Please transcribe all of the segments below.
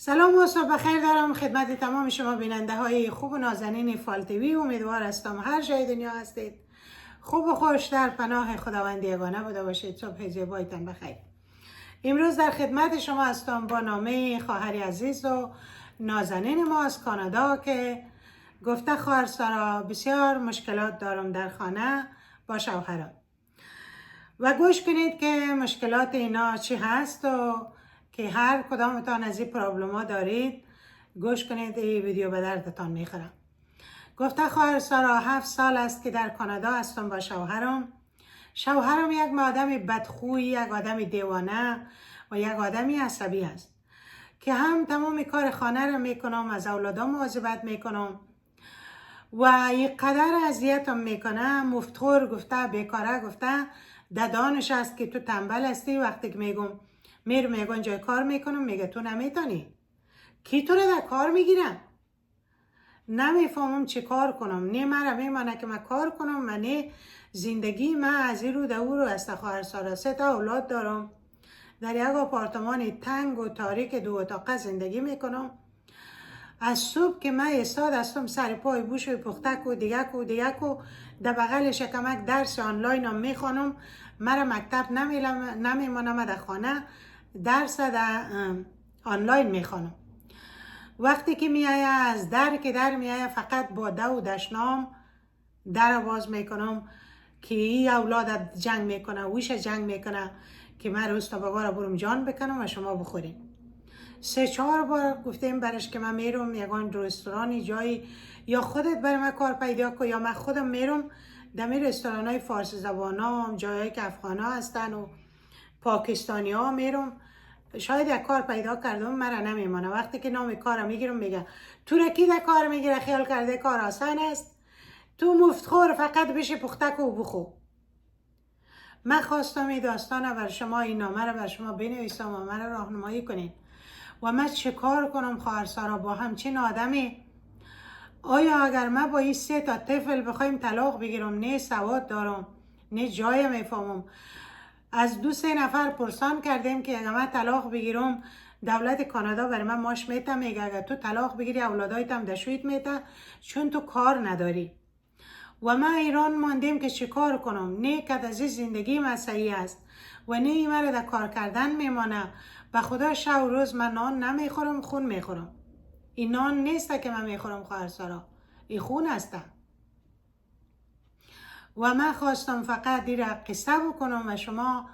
سلام و صبح بخیر دارم خدمت تمام شما بیننده های خوب و نازنین فال تیوی. امیدوار هستم هر جای دنیا هستید خوب و خوش در پناه خداوند یگانه بوده باشید. صبح زیبایتان بخیر. امروز در خدمت شما هستم با نامه خواهری عزیز و نازنین ما از کانادا که گفته خواهر سارا بسیار مشکلات دارم در خانه با شوهرم و گوش کنید که مشکلات اینا چی هست و که هر کدامتان از این پرابلم ها دارید گوش کنید، این ویدیو به دردتان میخوره. گفته خواهر سارا 7 سال است که در کانادا هستم با شوهرم یک آدم بدخوی، یک آدم دیوانه و یک آدمی عصبی است که هم تمام کار خانه رو میکنم، از اولادام مواظبت میکنم و یک قدر اذیتم میکنه. مفتخور گفته، بیکاره گفته، ددانش است که تو تنبل هستی. وقتی که میگم جای کار میکنم میگه تو نمیتونی. کی تو رو در کار میگیرم؟ نمیفهمم چی کار کنم. نه مرا میمانه که من کار کنم و نه زندگی من از این رو در او رو است. خواهر سارا 3 اولاد دارم، در یک آپارتمان تنگ و تاریک 2 اتاقه زندگی میکنم. از صبح که من ایستاد هستم سر پای بوش و پختک و دیگه در بغلش کمک درس آنلاین هم میخوانم. مرا مکتب نمیمانم، در خانه درس در آنلاین میخوانم. وقتی که میایه از در میایه فقط با دو و دشنام در باز میکنم که این اولاد جنگ میکنه، ویش جنگ میکنه که من روز تا بابا را برم جان بکنم و شما بخوریم. 3-4 بار گفتیم برش که من میرم یگان رستورانی جایی، یا خودت برای من کار پیدا کن یا من خودم میرم دمی رستوران های فارسی زبان ها، جایی که افغان ها هستن و پاکستانی ها میرم. شاید یک کار پیدا کردم، مرا نمیمانه. وقتی که نام کارم میگیرم میگه تو را کی در کار میگیره؟ خیال کرده کار آسان است؟ تو مفتخور فقط بشه پختک و بخو. من خواستم این داستان بر شما، این نامه را بر شما بنویسم و مرا راهنمایی کنید و من چه کار کنم خواهر سارا با همچین آدمی. آیا اگر من با این 3 طفل بخوایم طلاق بگیرم، نه سواد دارم نه جای میفهمم. از 2-3 نفر پرسان کردیم که اگر من طلاق بگیرم دولت کانادا برای من ماش میته، میگه اگر تو طلاق بگیری اولادایت هم دشویت میته چون تو کار نداری. و من ایران ماندیم که چه کار کنم. نه که از این زندگی من صحیح است و نه این مرا در کار کردن میمانه. به خدا شب و روز من نان نمیخورم، خون میخورم. این نان نیسته که من میخورم خواهر سارا، این خون هسته. و من خواستم فقط دیر قصه بکنم و شما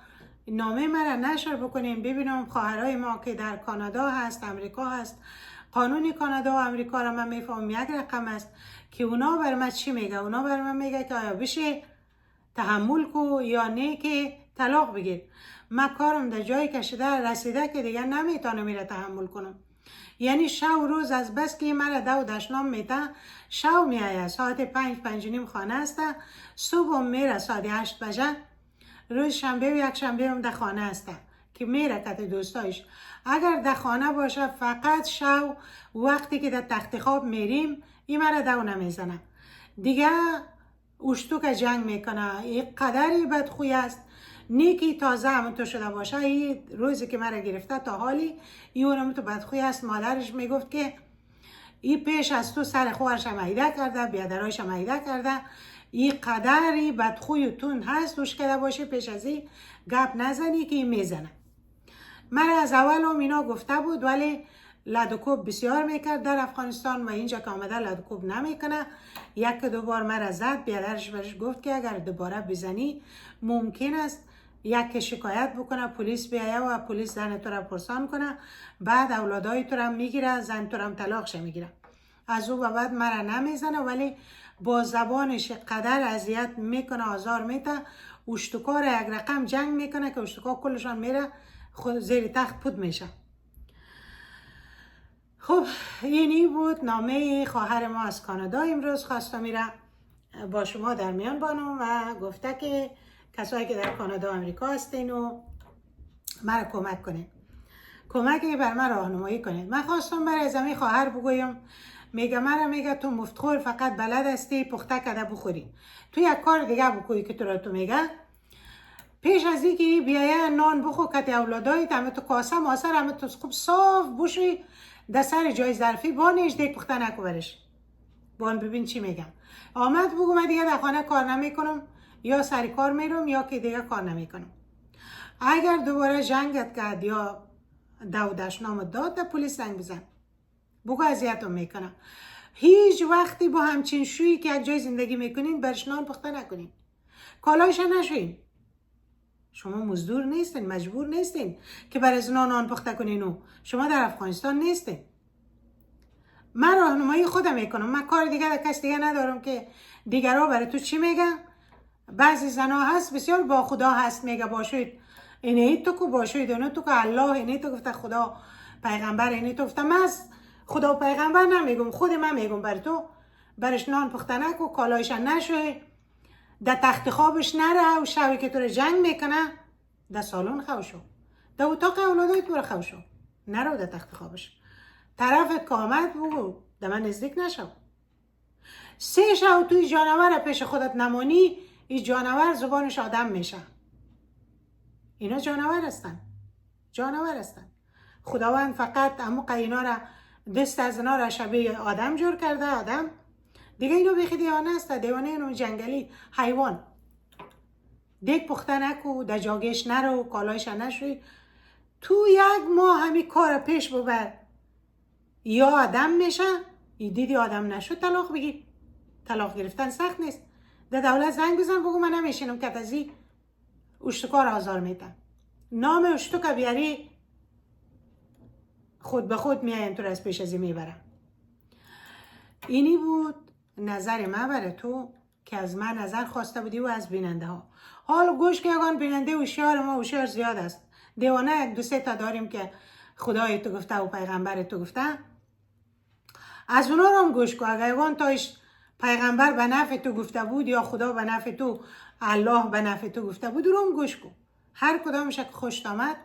نامه مرا نشر بکنیم، ببینم خواهرای ما که در کانادا هست، امریکا هست، قانون کانادا و امریکا را من میفهم یک رقم است که اونا بر من چی میگه. اونا بر من میگه که آیا بشه تحمل کو یا نه که طلاق بگیر. من کارم در جای کشیده رسیده که دیگه نمیتونم میره تحمل کنم. یعنی شب و روز از بس که مرا دو دشنام میته، شب میایه ساعت 5-5:30 خانه است، صبح میره ساعت 8 بجه. روز شنبه و یک شنبه هم در خانه است که میره کت دوستایش. اگر در خانه باشه فقط شب وقتی که در تخت خواب میریم این مرا دو نمیزنه دیگه. اشتو که جنگ میکنه. این قدری بدخوی است. نیکی تازه همونطور شده باشه. این روزی که مرا گرفته تا حالی این تو بدخوی است. مادرش میگفت که این پیش از تو سر خواهرش معیده کرده، بیادرایش معیده کرده. این قدری بدخوی و تون هست روش کرده باشه پیش از این گپ نزنی که این میزنه. مرا از اول هم اینا گفته بود ولی لدوکوب بسیار میکرد در افغانستان و اینجا که آمده لدوکوب نمیکنه. 1-2 بار مرا زد. بیادرش برش گفت که اگر دوباره بزنی ممکن است یک شکایت بکنه، پلیس بیایه و پلیس زن تو را پرسان کنه، بعد اولادای تو را میگیره، زن تو را هم طلاقش میگیره. از او بعد مرا نمیزنه ولی با زبانش قدر اذیت میکنه، آزار میده. اشتکار یک رقم جنگ میکنه که اشتکار کلشان میره خود زیر تخت پود میشه. خب اینی بود نامه خواهر ما از کانادا. امروز خواستم میره با شما در میان بانم و گفته که کسایی که در کانادا و امریکا هستین و مرا کمک کنید، کمکی بر من راهنمایی کنید. من خواستم برای زمین خواهر بگویم، میگه تو مفتخور فقط بلد هستی پخته کده بخوری. تو یک کار دیگه بکنی که تو را تو میگه پیش از اینکه بیایه نان بخو کتی اولادایت همه تو کاسه ماسر همه تو خوب صاف بوشوی در سر جای ظرفی بانش دیگه پخته نکو برش بان ببین چی میگم. آمد بگو من دیگه در خانه کار نمیکنم یا سر کار میرم یا که دیگه کار نمیکنم. اگر دوباره جنگت کرد یا دودشنامه داد در پلیس زنگ بزن بگو اذیتم میکنم. هیچ وقتی با همچین شویی که یک جای زندگی میکنین برش نان پخته نکنین، کالایش نشوین. شما مزدور نیستین، مجبور نیستین که برای نان پخته کنین. شما در افغانستان نیستین. من راهنمایی خودم میکنم، من کار دیگه در کس دیگه ندارم که دیگرها برای تو چی میگن. بعضی زنها هست بسیار با خدا هست میگه باشید اینه تو کو باشید اونه تو که الله اینه تو گفته خدا پیغمبر اینه تو گفته. من از خدا و پیغمبر نمیگم، خود من میگم بر تو برش نان پخته نکو، کالایش نشوی، در تخت خوابش نره و شبی که تو رو جنگ میکنه در سالن خوشو، در اتاق اولادایت برو خوشو، نرو در تخت خوابش. طرفت که آمد بگو در من نزدیک نشو. 3 شب توی جانور پیش خودت نمانی، این جانور زبانش آدم میشه. اینا جانور هستن، جانور هستن. خداوند فقط اموق اینا را دست از اینا را شبیه آدم جور کرده، آدم دیگه. اینو بیخی دیوانه است، دیوانه اینو جنگلی حیوان. دیگ پخته نکو، در جاگش نرو، کالایش نشوی. تو 1 ماه همین کار پیش ببر یا آدم میشه. دیدی آدم نشد طلاق بگی. طلاق گرفتن سخت نیست. در دولت زنگ بزن بگو من نمیشینم که تازی اشتکار آزار میدم. نام اشتکا بیاری خود به خود میاین تو از پیش ازی میبرم. اینی بود نظر من برای تو که از من نظر خواسته بودی و از بیننده ها. حال گوش که اگان بیننده هوشیار ما هوشیار زیاد است، دیوانه 2-3 تا داریم که خدای تو گفته و پیغمبر تو گفته، از اونا رو هم گوش کن. اگر اگان تایش پیغمبر به نفع تو گفته بود یا خدا به نفع تو، الله به نفع تو گفته بود، رو هم گوش کن. هر کدامش که خوشت آمد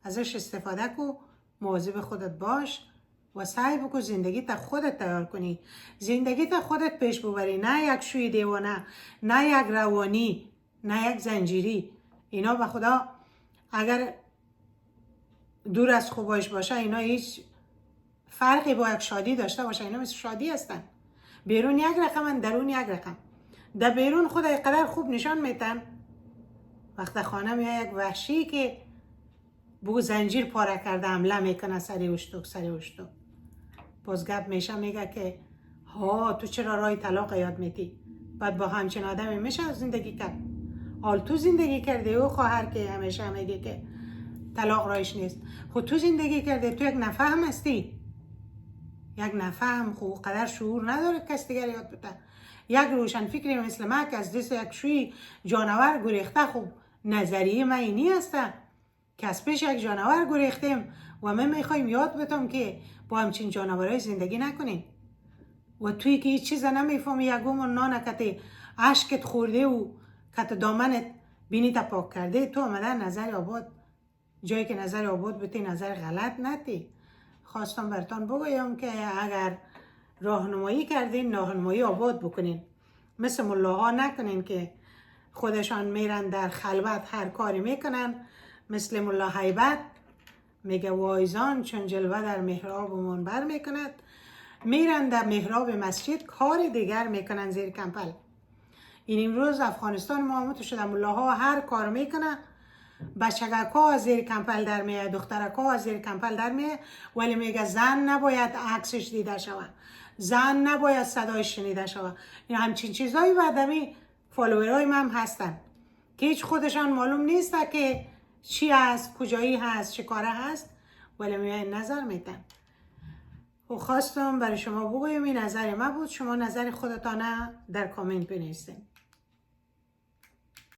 ازش استفاده کن، مواظب خودت باش و سعی بکن زندگی تا خودت تیار کنی، زندگی تا خودت پیش ببری، نه یک شوی دیوانه، نه یک روانی، نه یک زنجیری. اینا به خدا اگر دور از خوبایش باشه اینا هیچ فرقی با یک شادی داشته باشه. اینا مثل شادی هستن، بیرون یک رقم، درون یک رقم. در بیرون خود اینقدر خوب نشان میتن، وقت خانه میاد یک وحشی که بگو زنجیر پاره کرده حمله میکنه سری اشتک. باز گپ میشه میگه که ها تو چرا رای طلاق یاد میتی؟ بعد با همچین آدمی میشه زندگی کرد؟ حال تو زندگی کرده او خواهر که همیشه میگه که طلاق رایش نیست. خود تو زندگی کرده، تو یک نفهم هستی. یک نفهم خود قدر شعور نداره کس دیگر یاد بده. یک روشن فکری مثل ما که از دست یک شوی جانور گریخته، خوب نظریه من اینی هسته که از پیش یک جانور گریختیم و من میخوایم یاد بدم که با همچین جانورهای زندگی نکنیم. و توی که هیچ چیز نمیفهمی، یکم نان کتی عشقت خورده و کت دامنت بینی تا پاک کرده، تو آمده نظر آباد جایی که نظر آباد بتی نظر غلط نتی. خواستم برتان بگویم که اگر راهنمایی کردین راهنمایی آباد بکنین، مثل ملاها نکنین که خودشان میرن در خلوت هر کاری میکنن. مثل ملا هیبت میگه وایزان چون جلوه در محراب و منبر میکند، میرن در محراب مسجد کار دیگر میکنن زیر کمپل. این امروز افغانستان معاملت شده، ملاها هر کار میکنه، بچگکا از زیر کمپل در میه، دخترکا از زیر کمپل در میه، ولی میگه زن نباید عکسش دیده شود، زن نباید صدایش شنیده شود. این همچین چیزایی و آدمی فالوورای من هستن که هیچ خودشان معلوم نیست که چی هست، کجایی هست، چه کاره هست، ولی میایین نظر میتن. و خواستم برای شما بگویم این نظر ما بود. شما نظر خودتانه در کامنت بنویسین.